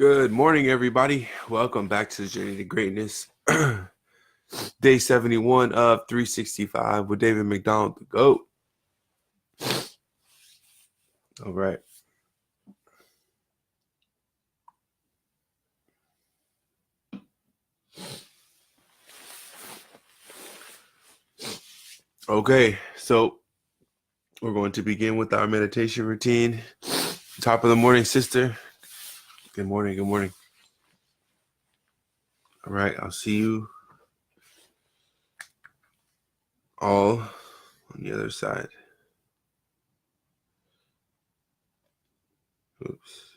Good morning, everybody. Welcome back to the Journey to Greatness. Day 71 of 365 with David McDonald, the GOAT. All right. Okay, so we're going to begin with our meditation routine. Top of the morning, sister. Good morning, good morning. All right, I'll see you all on the other side. Oops.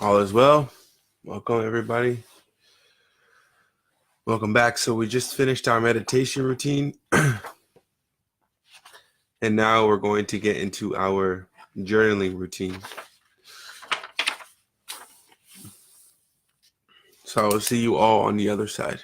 All is well. Welcome, everybody. Welcome back. So we just finished our meditation routine, and now we're going to get into our journaling routine. So I will see you all on the other side.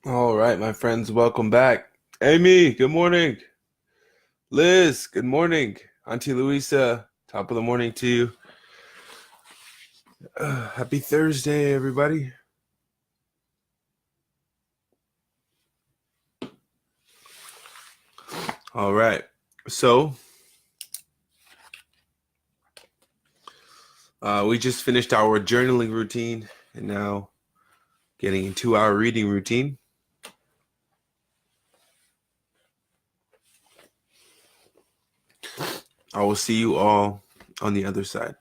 All right, my friends, welcome back. Amy, good morning. Liz, good morning. Auntie Louisa, top of the morning to you. Happy Thursday, everybody. All right, so we just finished our journaling routine and now getting into our reading routine. I will see you all on the other side.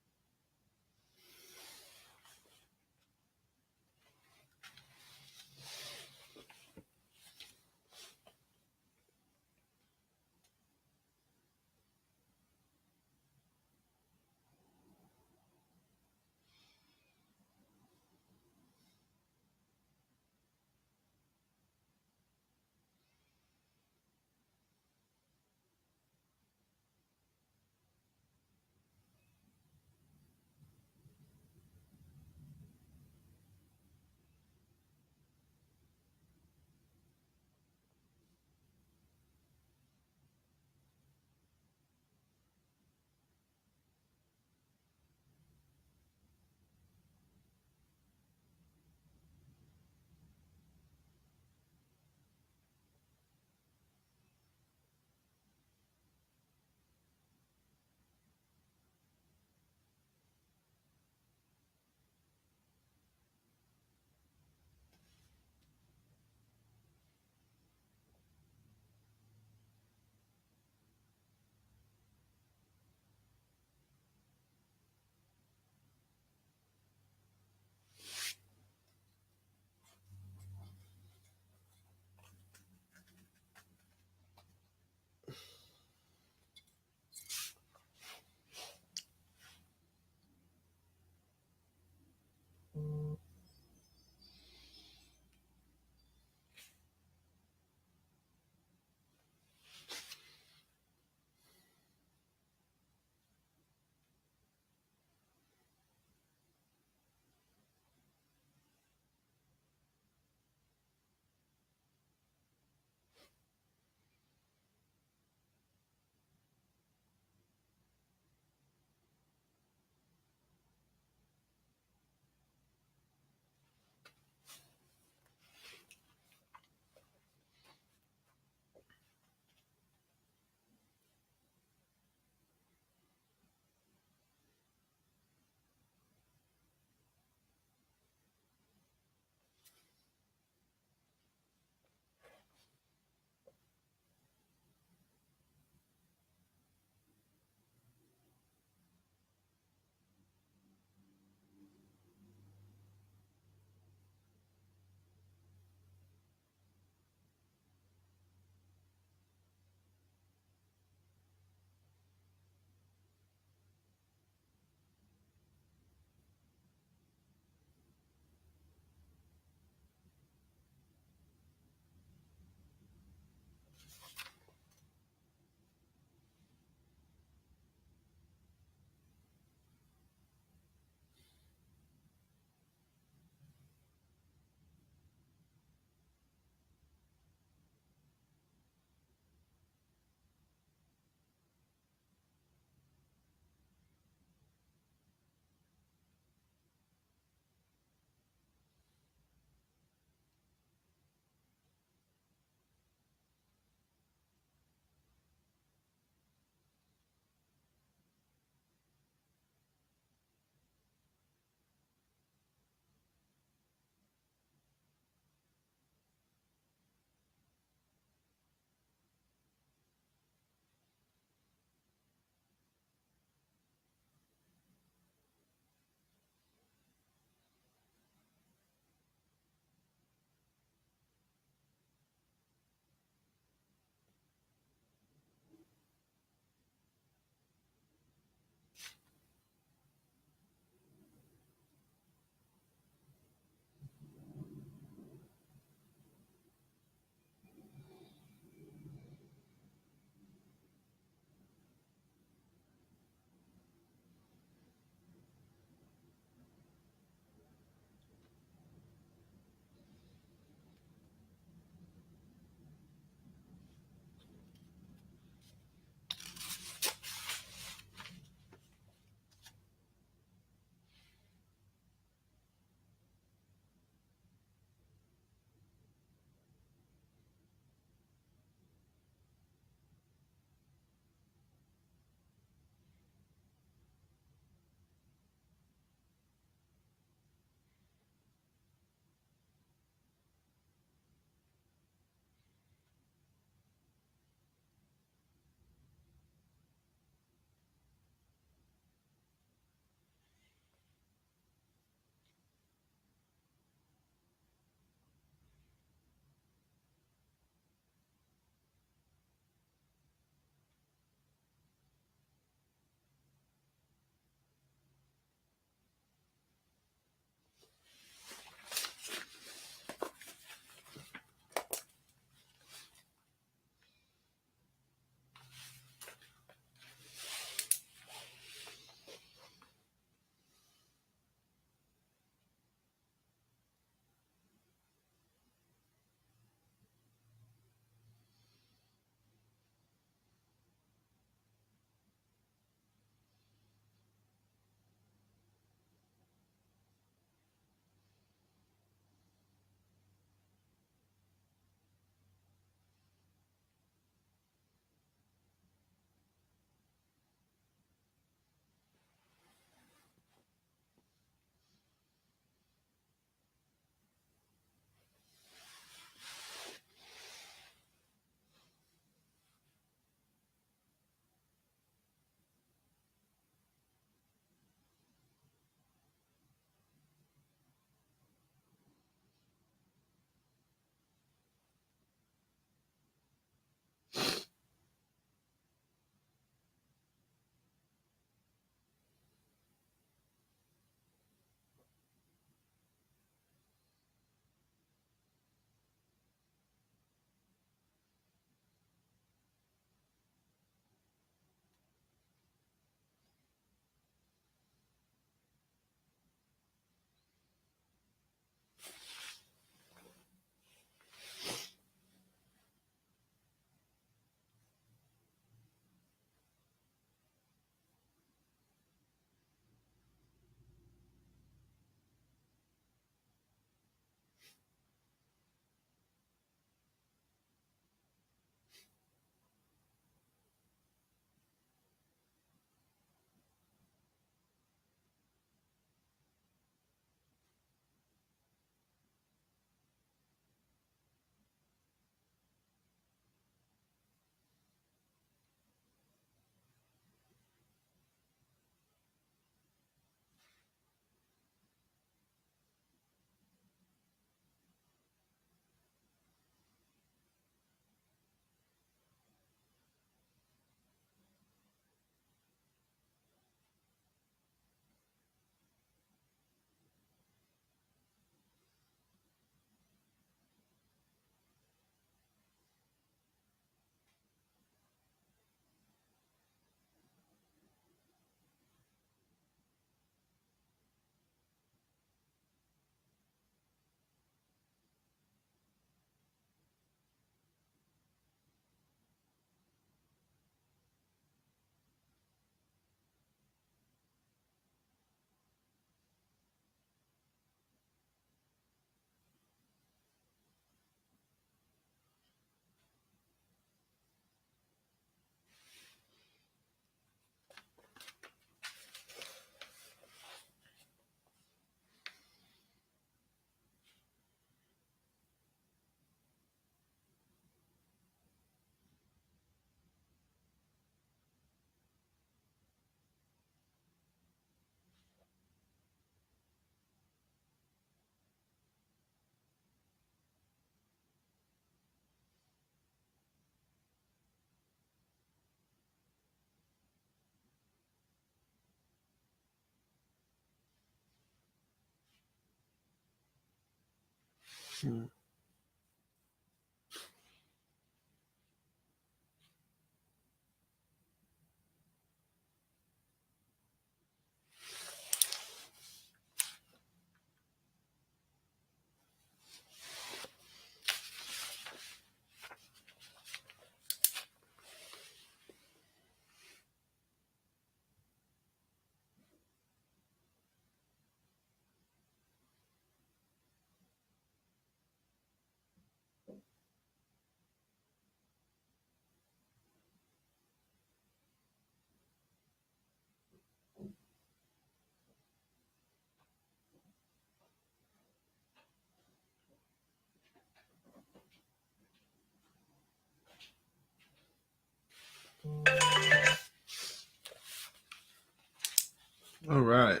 All right.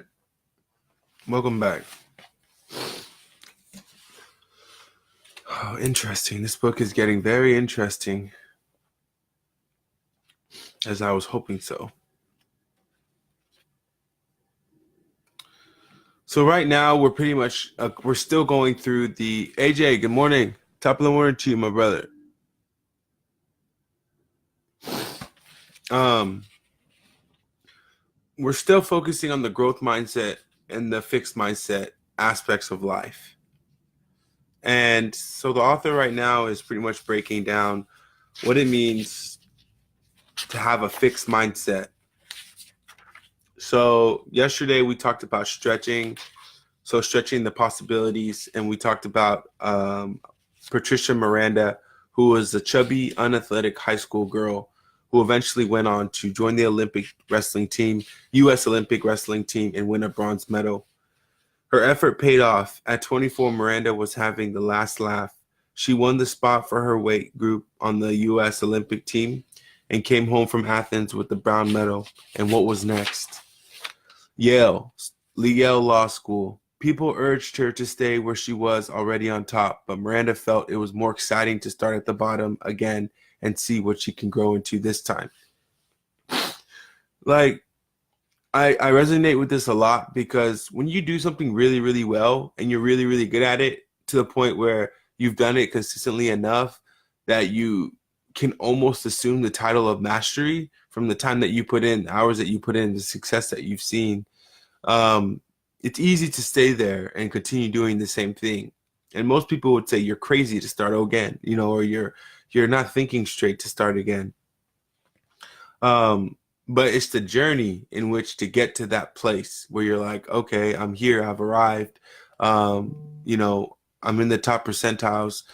Welcome back. Oh, interesting. This book is getting very interesting, as I was hoping so. So right now we're pretty much we're still going through the AJ. Good morning. Top of the morning to you, my brother. We're still focusing on the growth mindset and the fixed mindset aspects of life. And so the author right now is pretty much breaking down what it means to have a fixed mindset. So yesterday we talked about stretching, so stretching the possibilities, and we talked about Patricia Miranda, who was a chubby, unathletic high school girl who eventually went on to join the Olympic wrestling team, U.S. Olympic wrestling team, and win a bronze medal. Her effort paid off. At 24, Miranda was having the last laugh. She won the spot for her weight group on the U.S. Olympic team and came home from Athens with the brown medal. And what was next? Yale Law School. People urged her to stay where she was already on top, but Miranda felt it was more exciting to start at the bottom again and see what she can grow into this time. Like, I resonate with this a lot because when you do something really, really well and you're really, really good at it to the point where you've done it consistently enough that you can almost assume the title of mastery from the time that you put in, the hours that you put in, the success that you've seen, it's easy to stay there and continue doing the same thing. And most people would say you're crazy to start again, or you're not thinking straight to start again. But it's the journey in which to get to that place where you're like, okay, I'm here, I've arrived. I'm in the top percentiles.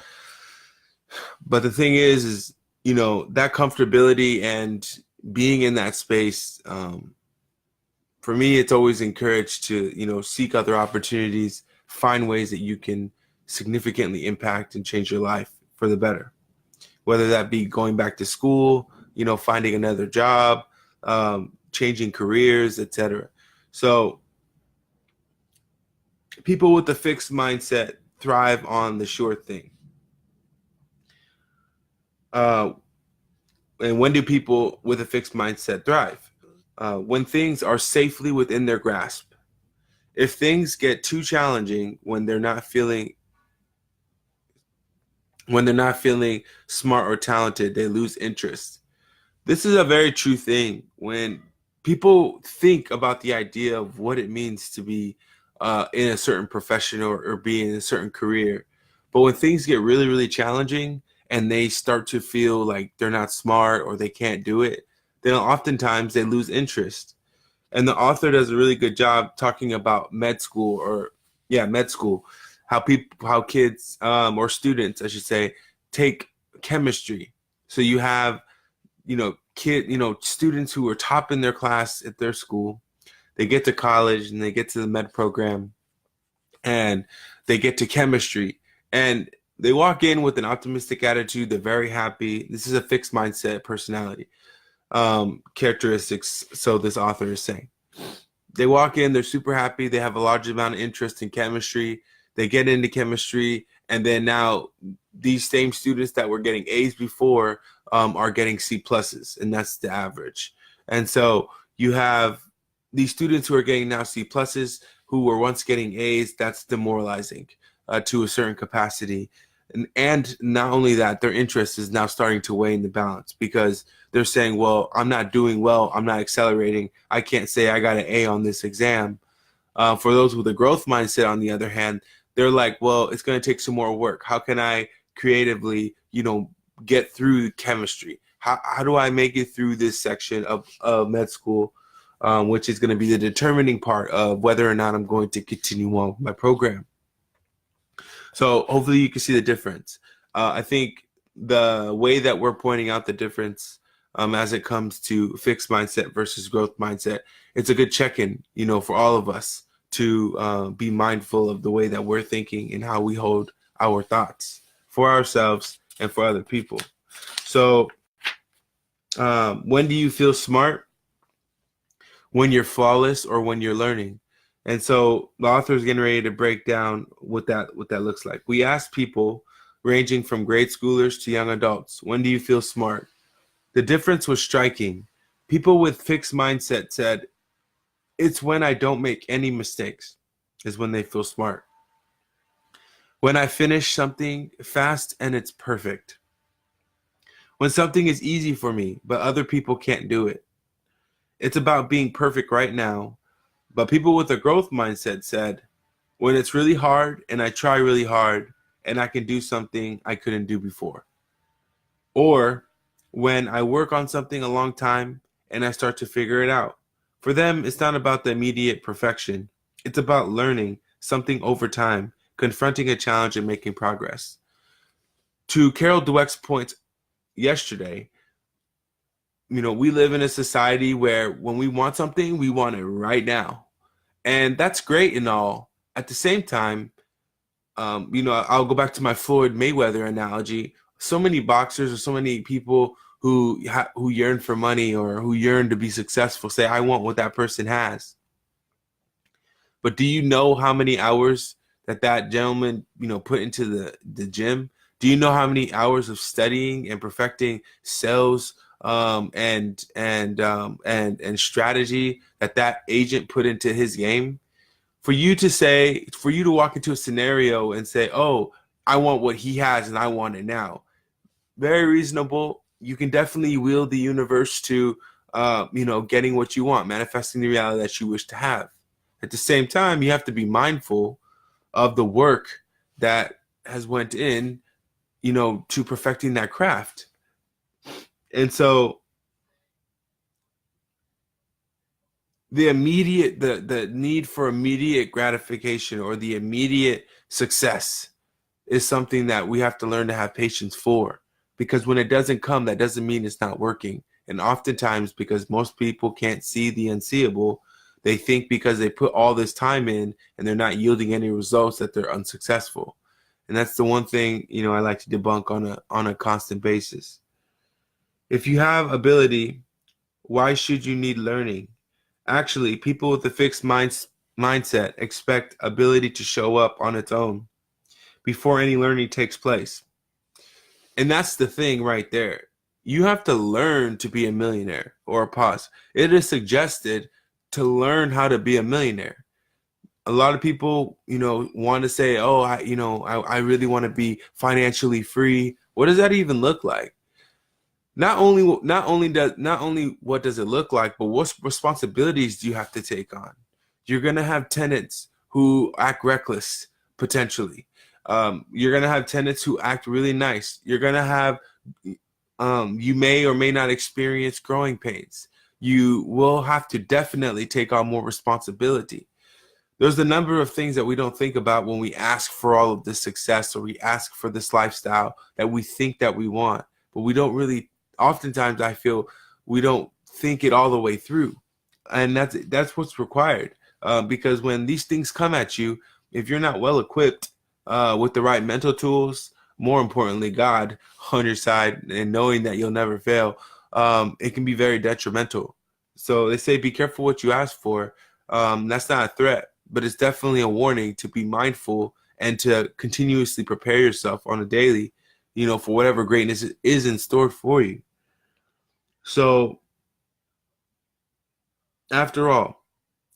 But the thing is that comfortability and being in that space, for me, it's always encouraged to, seek other opportunities, find ways that you can significantly impact and change your life for the better. Whether that be going back to school, finding another job, changing careers, etc. So people with a fixed mindset thrive on the sure thing. And when do people with a fixed mindset thrive? When things are safely within their grasp. If things get too challenging when they're not feeling smart or talented, they lose interest. This is a very true thing. When people think about the idea of what it means to be in a certain profession or be in a certain career, but when things get really, really challenging and they start to feel like they're not smart or they can't do it, then oftentimes they lose interest. And the author does a really good job talking about med school, how kids or students, I should say, take chemistry. So you have, students who are top in their class at their school. They get to college and they get to the med program and they get to chemistry and they walk in with an optimistic attitude. They're very happy. This is a fixed mindset personality characteristics. So this author is saying they walk in, they're super happy. They have a large amount of interest in chemistry. They get into chemistry, and then now these same students that were getting A's before are getting C pluses, and that's the average. And so you have these students who are getting now C pluses who were once getting A's. That's demoralizing. to a certain capacity. And not only that, their interest is now starting to weigh in the balance because they're saying, well, I'm not doing well. I'm not accelerating. I can't say I got an A on this exam. For those with a growth mindset, on the other hand, they're like, well, it's going to take some more work. How can I creatively, get through chemistry? How do I make it through this section of med school, which is going to be the determining part of whether or not I'm going to continue on with my program? So hopefully you can see the difference. I think the way that we're pointing out the difference as it comes to fixed mindset versus growth mindset, it's a good check-in, for all of us to be mindful of the way that we're thinking and how we hold our thoughts for ourselves and for other people. So when do you feel smart? When you're flawless or when you're learning? And so the author is getting ready to break down what that looks like. We asked people ranging from grade schoolers to young adults, when do you feel smart? The difference was striking. People with fixed mindset said, it's when I don't make any mistakes is when they feel smart. When I finish something fast and it's perfect. When something is easy for me, but other people can't do it. It's about being perfect right now. But people with a growth mindset said, when it's really hard and I try really hard and I can do something I couldn't do before. Or when I work on something a long time and I start to figure it out. For them, it's not about the immediate perfection. It's about learning something over time, confronting a challenge and making progress. To Carol Dweck's point yesterday, we live in a society where when we want something, we want it right now. And that's great and all. At the same time, I'll go back to my Floyd Mayweather analogy. So many boxers or so many people who yearn for money or who yearn to be successful say, I want what that person has. But do you know how many hours that gentleman, put into the gym? Do you know how many hours of studying and perfecting sales and strategy that agent put into his game? For you to walk into a scenario and say, oh, I want what he has and I want it now. Very reasonable. You can definitely wield the universe to, getting what you want, manifesting the reality that you wish to have. At the same time, you have to be mindful of the work that has went in, to perfecting that craft. And so the need for immediate gratification or the immediate success is something that we have to learn to have patience for, because when it doesn't come, that doesn't mean it's not working. And oftentimes, because most people can't see the unseeable, they think because they put all this time in and they're not yielding any results that they're unsuccessful. And that's the one thing, I like to debunk on a constant basis. If you have ability, why should you need learning? Actually, people with a fixed mindset expect ability to show up on its own before any learning takes place. And that's the thing right there. You have to learn to be a millionaire. Or pause. It is suggested to learn how to be a millionaire. A lot of people, want to say, oh, I really want to be financially free. What does that even look like? Not only what does it look like, but what responsibilities do you have to take on? You're going to have tenants who act reckless, potentially. You're going to have tenants who act really nice. You're going to have, you may or may not experience growing pains. You will have to definitely take on more responsibility. There's a number of things that we don't think about when we ask for all of this success or we ask for this lifestyle that we think that we want, but we don't really, oftentimes I feel we don't think it all the way through. And that's what's required. Because when these things come at you, if you're not well equipped with the right mental tools, more importantly, God on your side and knowing that you'll never fail, it can be very detrimental. So they say, be careful what you ask for. That's not a threat, but it's definitely a warning to be mindful and to continuously prepare yourself on a daily, for whatever greatness is in store for you. So after all,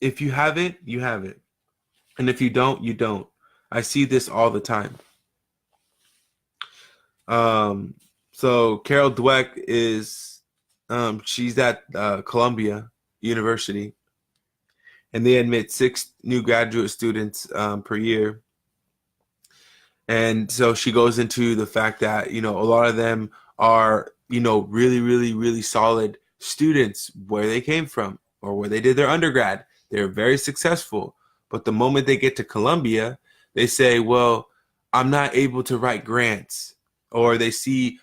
if you have it, you have it. And if you don't, you don't. I see this all the time. So Carol Dweck is, she's at Columbia University, and they admit 6 new graduate students per year. And so she goes into the fact that, a lot of them are, really, really, really solid students where they came from or where they did their undergrad. They're very successful. But the moment they get to Columbia, they say, well, I'm not able to write grants. Or they see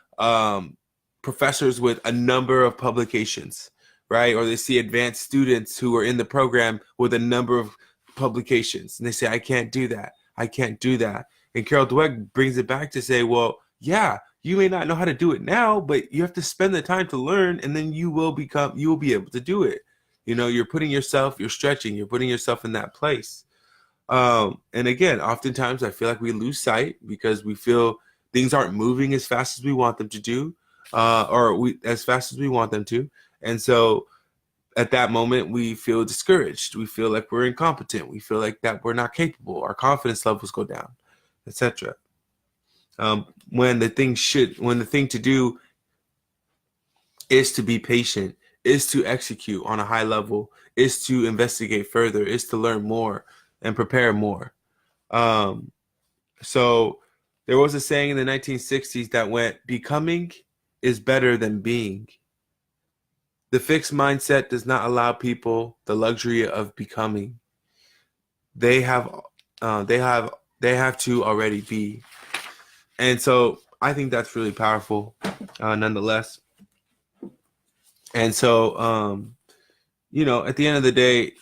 professors with a number of publications, right? Or they see advanced students who are in the program with a number of publications. And they say, I can't do that. I can't do that. And Carol Dweck brings it back to say, well, yeah, you may not know how to do it now, but you have to spend the time to learn, and then you will be able to do it. You're stretching, you're putting yourself in that place. And again, oftentimes I feel like we lose sight because we feel things aren't moving as fast as we want them to do, as fast as we want them to. And so at that moment, we feel discouraged. We feel like we're incompetent. We feel like that we're not capable. Our confidence levels go down, etc. When the thing to do is to be patient, is to execute on a high level, is to investigate further, is to learn more and prepare more. So there was a saying in the 1960s that went, becoming is better than being. The fixed mindset does not allow people the luxury of becoming. They have to already be. And so I think that's really powerful, nonetheless. And so, at the end of the day,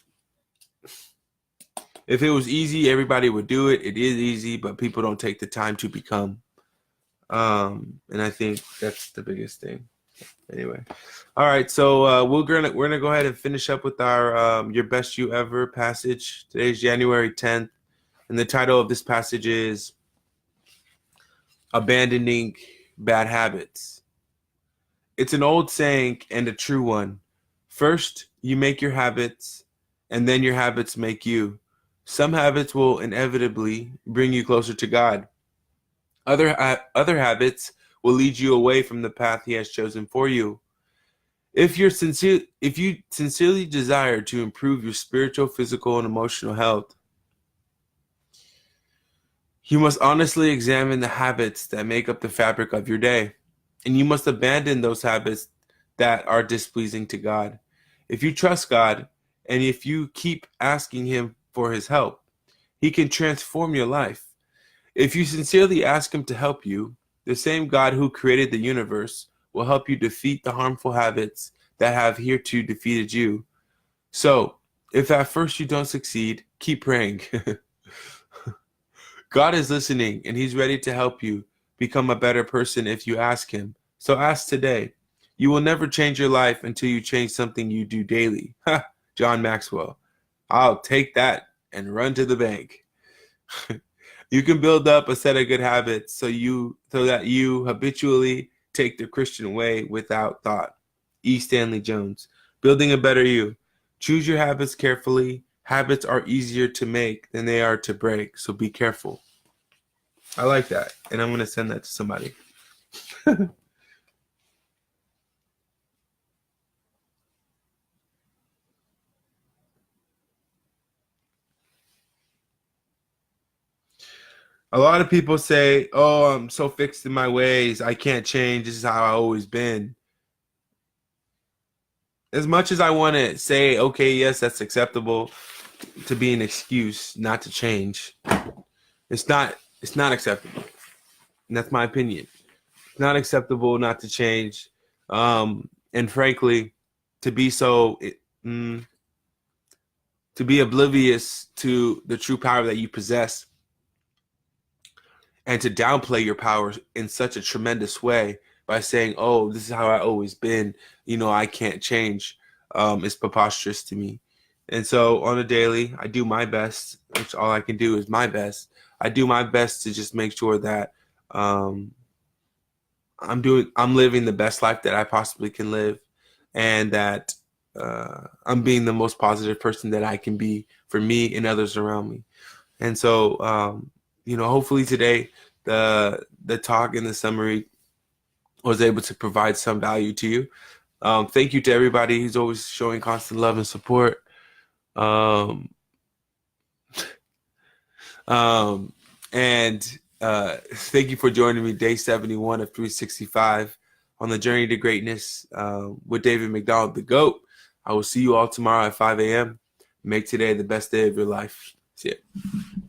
if it was easy, everybody would do it. It is easy, but people don't take the time to become. And I think that's the biggest thing. Anyway, all right. So we're gonna go ahead and finish up with our Your Best You Ever passage. Today's January 10th, and the title of this passage is Abandoning Bad Habits. It's an old saying and a true one. First, you make your habits, and then your habits make you. Some habits will inevitably bring you closer to God. Other habits will lead you away from the path He has chosen for you. If you sincerely desire to improve your spiritual, physical, and emotional health, you must honestly examine the habits that make up the fabric of your day, and you must abandon those habits that are displeasing to God. If you trust God, and if you keep asking Him for His help, He can transform your life. If you sincerely ask Him to help you, the same God who created the universe will help you defeat the harmful habits that have heretofore defeated you. So, if at first you don't succeed, keep praying. God is listening, and He's ready to help you become a better person if you ask Him. So ask today. You will never change your life until you change something you do daily. John Maxwell. I'll take that and run to the bank. You can build up a set of good habits so that you habitually take the Christian way without thought. E. Stanley Jones. Building a better you. Choose your habits carefully. Habits are easier to make than they are to break, so be careful. I like that, and I'm going to send that to somebody. A lot of people say, oh, I'm so fixed in my ways. I can't change. This is how I've always been. As much as I want to say, okay, yes, that's acceptable to be an excuse not to change, it's not acceptable. And that's my opinion. It's not acceptable not to change. And frankly, to be to be oblivious to the true power that you possess, and to downplay your power in such a tremendous way by saying, oh, this is how I've always been, I can't change, is preposterous to me. And so on a daily, I do my best, which all I can do is my best. I do my best to just make sure that I'm living the best life that I possibly can live, and that I'm being the most positive person that I can be for me and others around me. And so, hopefully today the talk and the summary was able to provide some value to you. Thank you to everybody who's always showing constant love and support. Um, um, and thank you for joining me, day 71 of 365 on the journey to greatness with David McDonald, the GOAT. I will see you all tomorrow at 5 a.m. Make today the best day of your life. See ya.